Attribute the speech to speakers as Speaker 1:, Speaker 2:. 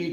Speaker 1: 1